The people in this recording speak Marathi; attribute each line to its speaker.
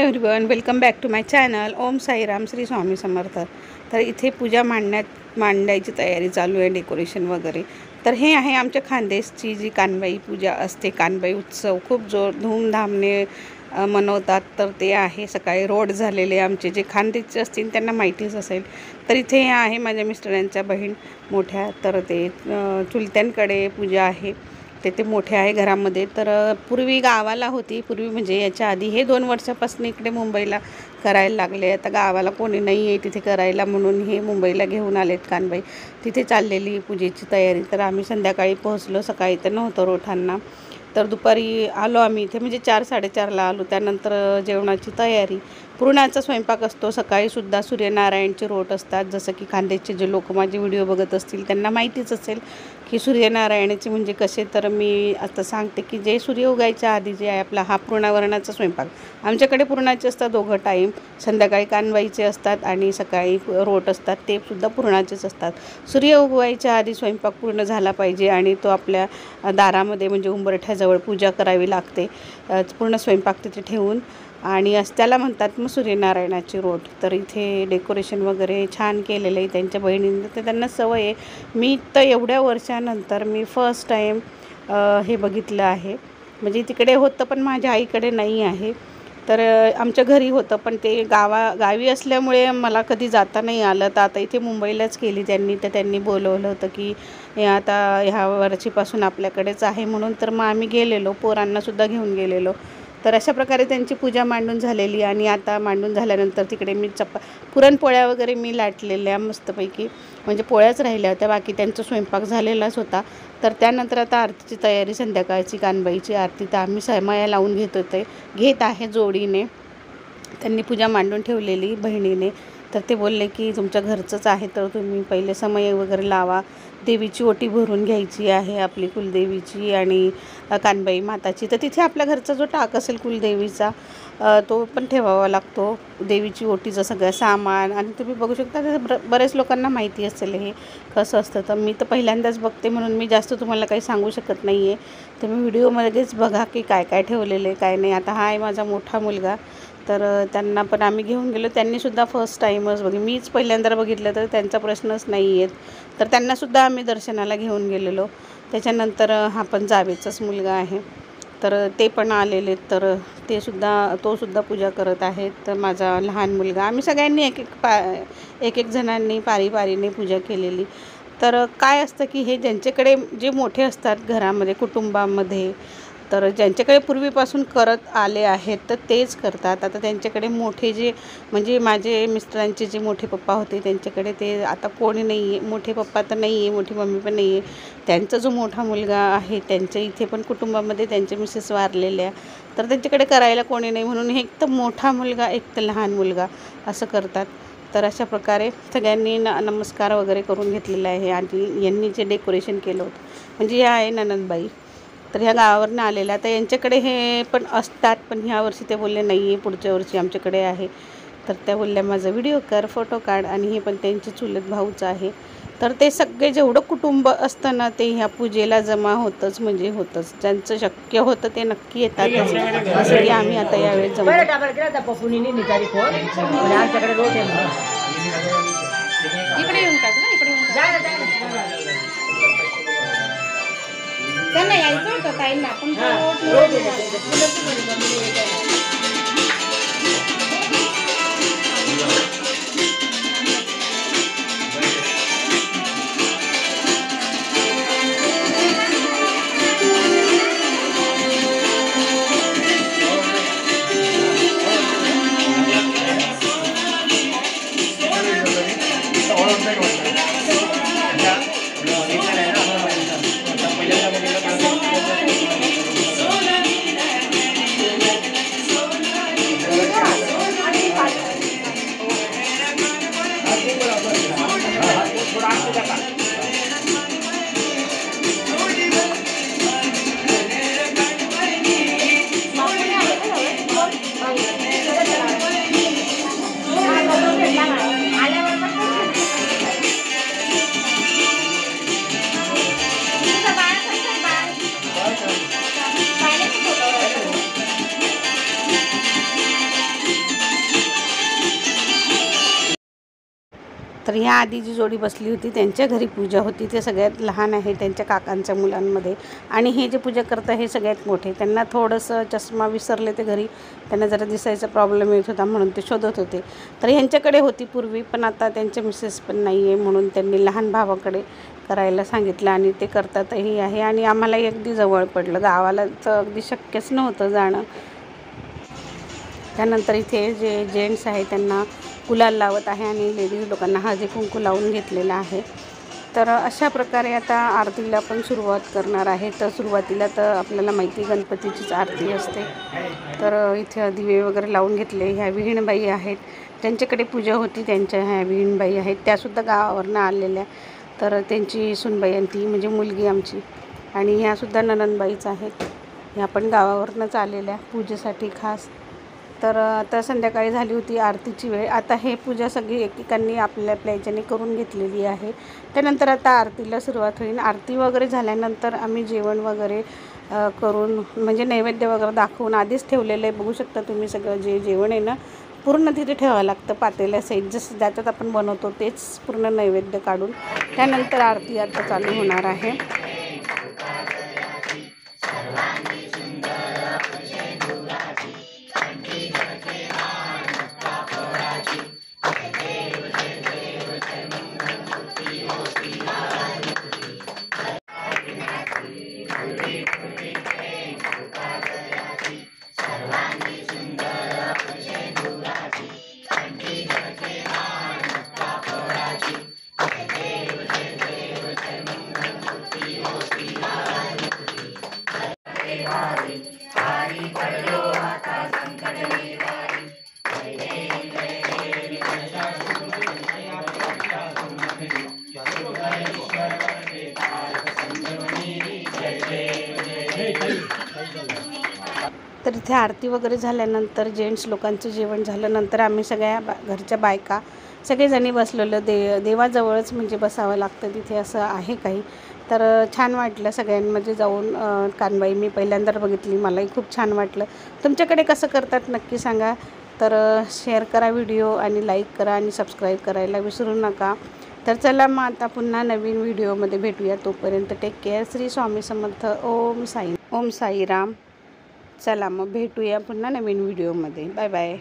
Speaker 1: Everyone, welcome back to my channel. Om Sairam, Shri Swami Samarth. तर इथे पूजा मांडायची तयारी चालू आहे, डेकोरेशन वगैरे. तर हे आहे आमच्या खानदेशची जी कानबाई पूजा असते, कानबाई उत्सव खूप धूमधामने मनवतात. तर ते आहे सकाळी रोड झालेले आमचे जे खानदेशचे असतील त्यांना माहितीच असेल. तर इथे हे आहे माझ्या मिस्टरांच्या बहीण मोठ्या, तर ते चुलत्यांकडे पूजा आहे. ते मोठे आहे घरामध्ये. तर पूर्वी गावाला होती, पूर्वी म्हणजे याच्या आधी हे 2 वर्षापासून इकडे मुंबईला करायला लागले. आता गावाला कोणी नाही आहे तिथे करायला, म्हणून हे मुंबईला घेऊन आलेत कानबाई. तिथे चाललेली पूजेची तयारी. तर आम्ही संध्याकाळी पोहोचलो, सकाळी तर नव्हतं रोठांना. तर दुपारी आलो आम्ही इथे, म्हणजे 4-4:30ला आलो. त्यानंतर जेवणाची तयारी, पुरणाचा स्वयंपाक असतो. सकाळीसुद्धा सूर्यनारायणचे रोट असतात. जसं की खानदेशचे जे लोक माझे व्हिडिओ बघत असतील त्यांना माहितीच असेल की सूर्यनारायणाचे म्हणजे कसे. तर मी आता सांगते की जे सूर्य उगायच्या आधी जे आहे आपला हा पुरणावरणाचा स्वयंपाक. आमच्याकडे पुरणाचे असतात 2 टाईम, संध्याकाळी कानबाईचे असतात आणि सकाळी रोट असतात, ते सुद्धा पुरणाचेच असतात. सूर्य उगवायच्या आधी स्वयंपाक पूर्ण झाला पाहिजे आणि तो आपल्या दारामध्ये म्हणजे उंबरठ्याजवळ पूजा करावी लागते. पूर्ण स्वयंपाक तिथे ठेवून, आणि त्याला म्हणतात मग सूर्यनारायणाची रोट. तर इथे डेकोरेशन वगैरे छान केलेलं आहे त्यांच्या बहिणींनी, तर त्यांना सवय आहे. मी तर एवढ्या वर्षानंतर मी फर्स्ट टाईम हे बघितलं आहे. म्हणजे तिकडे होतं पण माझ्या आईकडे नाही आहे. तर आमच्या घरी होतं पण ते गावी असल्यामुळे मला कधी जाता नाही आलं. तर आता इथे मुंबईलाच केली त्यांनी. तर त्यांनी बोलवलं होतं की आता ह्या वर्षीपासून आपल्याकडेच आहे म्हणून. तर मग आम्ही गेलेलो, पोरांनासुद्धा घेऊन गेलेलो. तर अशा प्रकारे त्यांची पूजा मांडून झालेली. आणि आता मांडून झाल्यानंतर तिकडे मी पुरणपोळ्या वगैरे मी लाटलेल्या मस्तपैकी, म्हणजे पोळ्याच राहिल्या होत्या, बाकी त्यांचा स्वयंपाक झालेलाच होता. तर त्यानंतर आता आरतीची तयारी, संध्याकाळची कानबाईची आरती. तर आम्ही समया लावून घेत आहे जोडीने. त्यांनी पूजा मांडून ठेवलेली बहिणीने. तर ते बोलले की तुमच्या घरचंच आहे तर तुम्ही पहिले समय वगैरे लावा. देवीची ओटी भरून घ्यायची आहे, आपली कुलदेवीची आणि कानबाई माताची. तर तिथे आपल्या घरचा जो टाक असेल कुलदेवीचा तो पण ठेवावा लागतो. देवीची ओटीचं सगळं सामान. आणि तुम्ही बघू शकता, बरेच लोकांना माहिती असेल हे कसं असतं. तर मी तर पहिल्यांदाच बघते म्हणून मी जास्त तुम्हाला काही सांगू शकत नाही आहे. तर मी व्हिडिओमध्येच बघा की काय काय ठेवलेलं आहे काय नाही. आता हा आहे माझा मोठा मुलगा, तर त्यांना पण आम्ही घेऊन गेलो. त्यांनीसुद्धा फर्स्ट टाईमच मीच पहिल्यांदा बघितलं, तर त्यांचा प्रश्नच नाही आहेत. तर त्यांनासुद्धा आम्ही दर्शनाला घेऊन गेलेलो. त्याच्यानंतर हा पण जावेचाच मुलगा आहे, तर ते पण आलेले. तर तो सुद्धा पूजा करत आहेत. तर माझा लहान मुलगा, आम्ही सगळ्यांनी एक जणांनी पारीने पूजा केलेली. तर काय असतं की हे ज्यांच्याकडे जे मोठे असतात घरामध्ये कुटुंबामध्ये, तर ज्यांच्याकडे पूर्वीपासून करत आले आहेत तर तेच करतात. आता त्यांच्याकडे मोठे जे म्हणजे माझे मिस्टरांचे जे मोठे पप्पा होते त्यांच्याकडे ते आता कोणी नाही आहे. मोठे पप्पा तर नाही आहे, मोठी मम्मी पण नाही आहे. त्यांचा जो मोठा मुलगा आहे त्यांच्या इथे पण कुटुंबामध्ये त्यांचे मिसेस वारलेल्या, तर त्यांच्याकडे करायला कोणी नाही म्हणून हे एक तर मोठा मुलगा एक तर लहान मुलगा असं करतात. तर अशा प्रकारे सगळ्यांनी नमस्कार वगैरे करून घेतलेला आहे. आणि यांनी जे डेकोरेशन केलं होतं म्हणजे या आहे ननंदबाई, तर ह्या गावावरनं आलेल्या. तर यांच्याकडे हे पण असतात, पण ह्या वर्षी ते बोलले नाही आहे, पुढच्या वर्षी आमच्याकडे आहे. तर त्या बोलल्या माझा व्हिडिओ कर, फोटो काढ. आणि हे पण त्यांचे चुलत भाऊचं आहे. तर ते सगळे जेवढं कुटुंब असतं ना ते ह्या पूजेला जमा होतंच, म्हणजे होतंच. ज्यांचं शक्य होतं ते नक्की येतात. जसं की आम्ही आता यावेळेस जमलो. इकडे येऊन टाक ना, इकडे त्यांना यायचं होतं ताईंना, पण तर ह्या आधी जी जोडी बसली होती त्यांच्या घरी पूजा होती, ते सगळ्यात लहान आहे त्यांच्या काकांच्या मुलांमध्ये. आणि हे जे पूजा करतात हे सगळ्यात मोठे. त्यांना थोडंसं चष्मा विसरले ते घरी, त्यांना जरा दिसायचा प्रॉब्लेम येत होता म्हणून ते शोधत होते. तर ह्यांच्याकडे होती पूर्वी, पण आता त्यांचे मिसेस पण नाही आहे म्हणून त्यांनी लहान भावाकडे करायला सांगितलं आणि ते करतातही आहे. आणि आम्हाला अगदी जवळ पडलं, गावाला तर अगदी शक्यच नव्हतं जाणं. त्यानंतर इथे जे जेंट्स आहे त्यांना गुलाल लावत आहे आणि लेडीज लोकांना हळदी कुंकू लावून घेतलेला आहे. तर अशा प्रकारे आता आरतीला पण सुरुवात करणार आहे. तर सुरुवातीला तर आपल्याला माहिती गणपतीचीच आरती असते. तर इथे दिवे वगैरे लावून घेतले. ह्या विहीणबाई आहेत, त्यांच्याकडे पूजा होती, त्यांच्या ह्या विहीणबाई आहेत, त्यासुद्धा गावावरनं आलेल्या. तर त्यांची सुनबाई आणि ती म्हणजे मुलगी आमची, आणि ह्यासुद्धा ननंदबाईच आहेत. ह्या पण गावावरनंच आलेल्या पूजेसाठी खास. तर आता संध्याकाळी झाली होती आरतीची वेळ. आता हे पूजा सगळी एकेकांनी आपल्या आपल्या ह्याच्याने करून घेतलेली आहे. त्यानंतर आता आरतीला सुरुवात होईल. आरती वगैरे झाल्यानंतर आम्ही जेवण वगैरे करून म्हणजे नैवेद्य वगैरे दाखवून आधीच ठेवलेलं आहे. बघू शकता तुम्ही सगळं जे जेवण आहे ना पूर्ण तिथे ठेवावं लागतं पातेल्यासहित. जसं ज्याच्यात आपण बनवतो तेच पूर्ण नैवेद्य काढून त्यानंतर आरती आता चालू होणार आहे. तर इथे आरती वगैरे झाल्यानंतर जेंट्स लोकांचं जेवण झाल्यानंतर आम्ही सगळ्या घरच्या बायका सगळेजणी बसलेलो. देवाजवळच म्हणजे बसावं लागतं तिथे, असं आहे काही. तर छान वाटलं सगळ्यांमध्ये जाऊन. कानबाई मी पहिल्यांदा बघितली, मलाही खूप छान वाटलं. तुमच्याकडे कसं करतात नक्की सांगा. तर शेअर करा व्हिडिओ आणि लाईक करा आणि सबस्क्राईब करायला विसरू नका. तर चला मग आता पुन्हा नवीन व्हिडिओमध्ये भेटूया. तोपर्यंत टेक केअर. श्री स्वामी समर्थ. ओम साईराम. चला मग भेटूया पुन्हा नवीन व्हिडिओमध्ये. Bye bye.